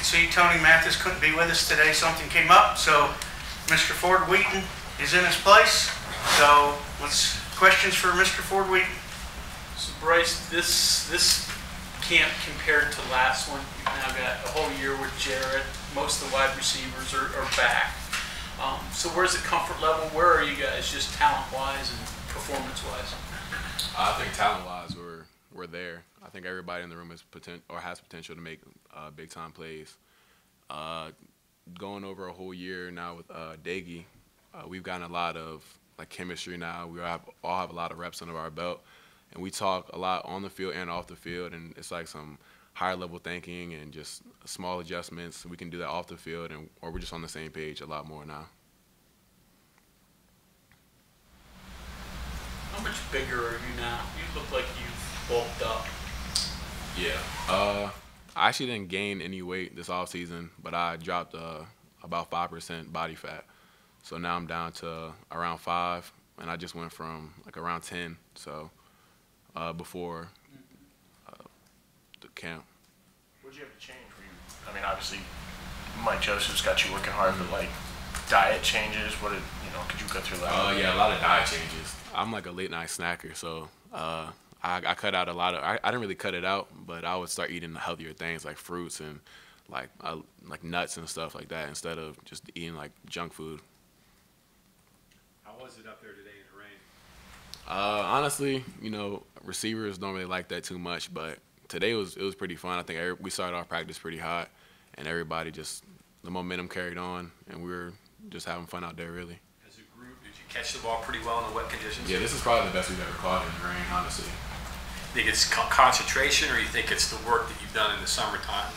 see Tony Mathis couldn't be with us today. Something came up, so Mr. Ford-Wheaton is in his place. So questions for Mr. Ford-Wheaton. So Bryce, this camp compared to last one, you've now got a whole year with Jared. Most of the wide receivers are back. So where's the comfort level? Where are you guys just talent-wise and performance-wise? I think talent-wise we're there. I think everybody in the room has potential to make big-time plays. Going over a whole year now with Daggy, we've gotten a lot of chemistry now. We all have a lot of reps under our belt, and we talk a lot on the field and off the field, and it's like some higher-level thinking and just small adjustments. We can do that off the field, or we're just on the same page a lot more now. How much bigger are you now? You look like you've bulked up. Yeah. I actually didn't gain any weight this offseason, but I dropped about 5% body fat. So now I'm down to around 5, and I just went from around 10. So before the camp. What did you have to change for you? I mean, obviously, Mike Joseph's got you working hard, but diet changes. Could you go through that? Yeah, a lot of diet changes. I'm a late night snacker, so I cut out a lot of. I didn't really cut it out, but I would start eating healthier things like fruits and like nuts and stuff like that instead of just eating junk food. How was it up there today in the rain? Honestly, receivers don't really like that too much, but today it was pretty fun. I think we started our practice pretty hot, and everybody the momentum carried on, and we were just having fun out there really. As a group, did you catch the ball pretty well in the wet conditions? Yeah, this is probably the best we've ever caught in the rain, honestly. Think it's concentration, or you think it's the work that you've done in the summertime?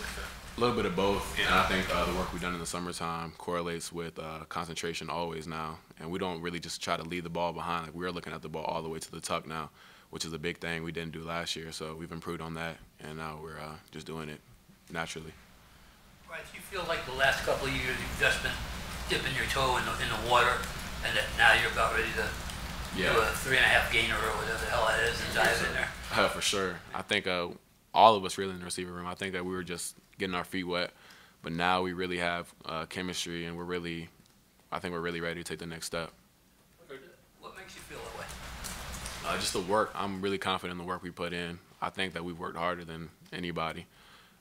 A little bit of both, yeah. And I think the work we've done in the summertime correlates with concentration always now, and we don't really just try to leave the ball behind. We're looking at the ball all the way to the tuck now, which is a big thing we didn't do last year, so we've improved on that, and now we're just doing it naturally. Right, do you feel like the last couple of years you've just been dipping your toe in the water, and that now you're about ready to do a 3.5 gainer or whatever the hell that is and dive in there? For sure. I think all of us really in the receiver room, I think that we were just getting our feet wet, but now we really have chemistry, and I think we're really ready to take the next step. What makes you feel that way? Just the work. I'm really confident in the work we put in. I think that we've worked harder than anybody.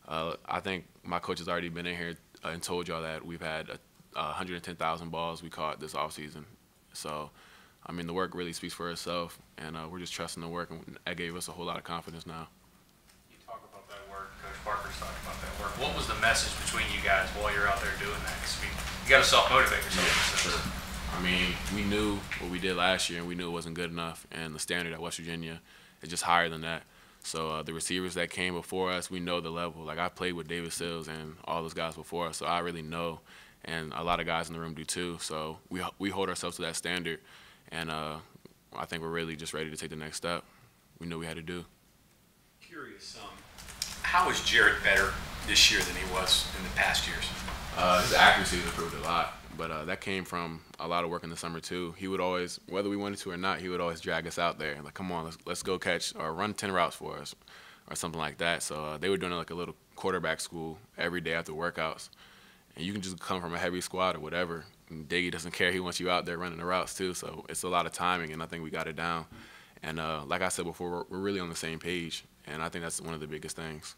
I think my coach has already been in here and told y'all that we've had 110,000 balls we caught this offseason. So, I mean, the work really speaks for itself, and we're just trusting the work, and that gave us a whole lot of confidence now. You talk about that work. Coach Parker's talking about that work. What was the message between you guys while you're out there doing that? Because you got to self-motivate yourself. Yeah, sure. I mean, we knew what we did last year, and we knew it wasn't good enough, and the standard at West Virginia is just higher than that. So the receivers that came before us, we know the level. I played with David Sills and all those guys before us, so I really know, and a lot of guys in the room do too. So we hold ourselves to that standard, and I think we're really just ready to take the next step. We knew we had to do. Curious, how is Jared better this year than he was in the past years? His accuracy has improved a lot, but that came from a lot of work in the summer too. He would always, whether we wanted to or not, he would always drag us out there. Come on, let's go catch or run 10 routes for us or something like that. So they were doing a little quarterback school every day after workouts. And you can just come from a heavy squad or whatever. And Diggy doesn't care. He wants you out there running the routes too. So it's a lot of timing, and I think we got it down. And like I said before, we're really on the same page, and I think that's one of the biggest things.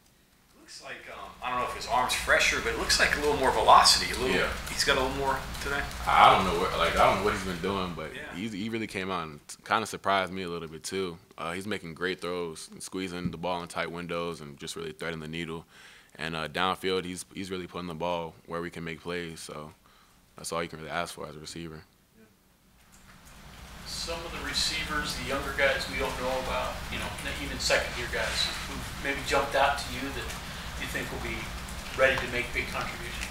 Looks like, I don't know if his arm's fresher, but it looks like a little more velocity. Yeah. He's got a little more today. I don't know what he's been doing, but yeah. He really came out and kind of surprised me a little bit too. He's making great throws, and squeezing the ball in tight windows, and just really threading the needle. And downfield, he's really putting the ball where we can make plays. So that's all you can really ask for as a receiver. Some of the receivers, the younger guys we don't know about, even second-year guys who maybe jumped out to you that you think will be ready to make big contributions?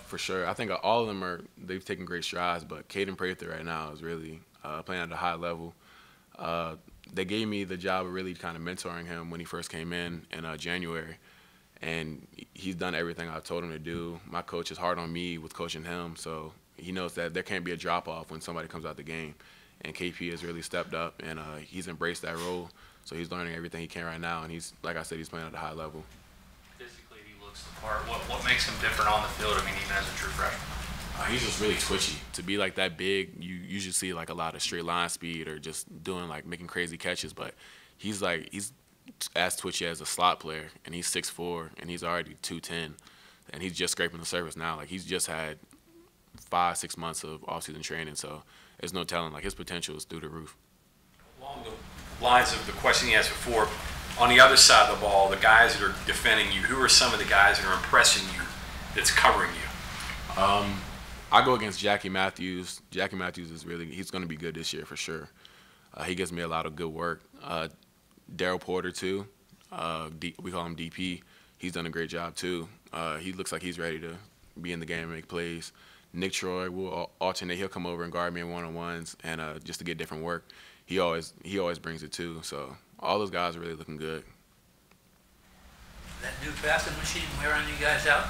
For sure. I think all of them they've taken great strides, but Caden Prather right now is really playing at a high level. They gave me the job of really kind of mentoring him when he first came in January, and he's done everything I've told him to do. My coach is hard on me with coaching him, so he knows that there can't be a drop-off when somebody comes out the game. And KP has really stepped up, and he's embraced that role. So he's learning everything he can right now, and like I said, he's playing at a high level. Physically, he looks the part. What makes him different on the field? I mean, even as a true freshman. He's just really twitchy. To be like that big, you usually see like a lot of straight line speed or just doing like making crazy catches. But he's as twitchy as a slot player, and he's 6'4", and he's already 210, and he's just scraping the surface now. Like he's just had 5-6 months of off-season training, so there's no telling. Like his potential is through the roof. Along the lines of the question you asked before, on the other side of the ball, the guys that are defending you, who are some of the guys that are impressing you that's covering you? I go against Jackie Matthews. Jackie Matthews he's going to be good this year for sure. He gives me a lot of good work. Daryl Porter too. We call him DP. He's done a great job too. He looks like he's ready to be in the game and make plays. Nick Troy will alternate. He'll come over and guard me in one-on-ones and just to get different work. He always brings it too. So all those guys are really looking good. That new passing machine wearing you guys out?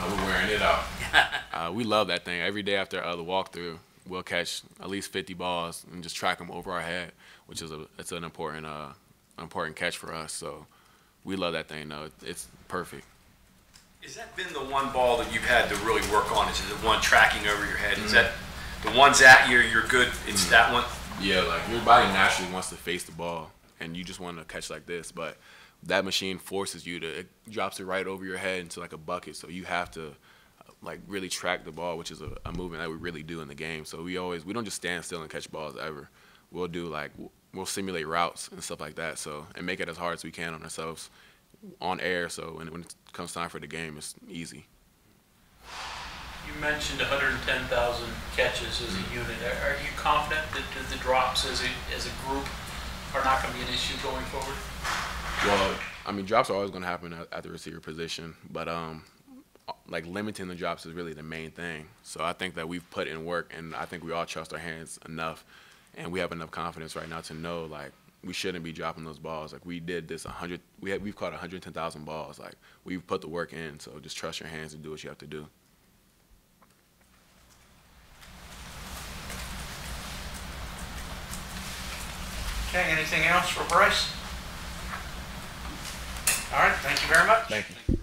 We're wearing it out. We love that thing. Every day after the walkthrough, we'll catch at least 50 balls and just track them over our head, which is it's an important catch for us. So we love that thing. though. It's perfect. Has that been the one ball that you've had to really work on? Is it the one tracking over your head? Is that the ones that you're good? It's that one? Yeah, like your body naturally wants to face the ball, and you just want to catch like this, but that machine forces you to, it drops it right over your head into like a bucket, so you have to like really track the ball, which is a movement that we really do in the game. So we don't just stand still and catch balls ever. We'll simulate routes and stuff like that, and make it as hard as we can on ourselves on air, so when it comes time for the game, it's easy. You mentioned 110,000 catches as a unit. Are you confident that the drops as a group are not going to be an issue going forward? Well, I mean, drops are always going to happen at the receiver position, but like limiting the drops is really the main thing. So I think that we've put in work, and I think we all trust our hands enough, and we have enough confidence right now to know like we shouldn't be dropping those balls. Like we did this we've caught 110,000 balls. Like we've put the work in, so just trust your hands and do what you have to do. Okay, anything else for Bryce? All right, thank you very much. Thank you.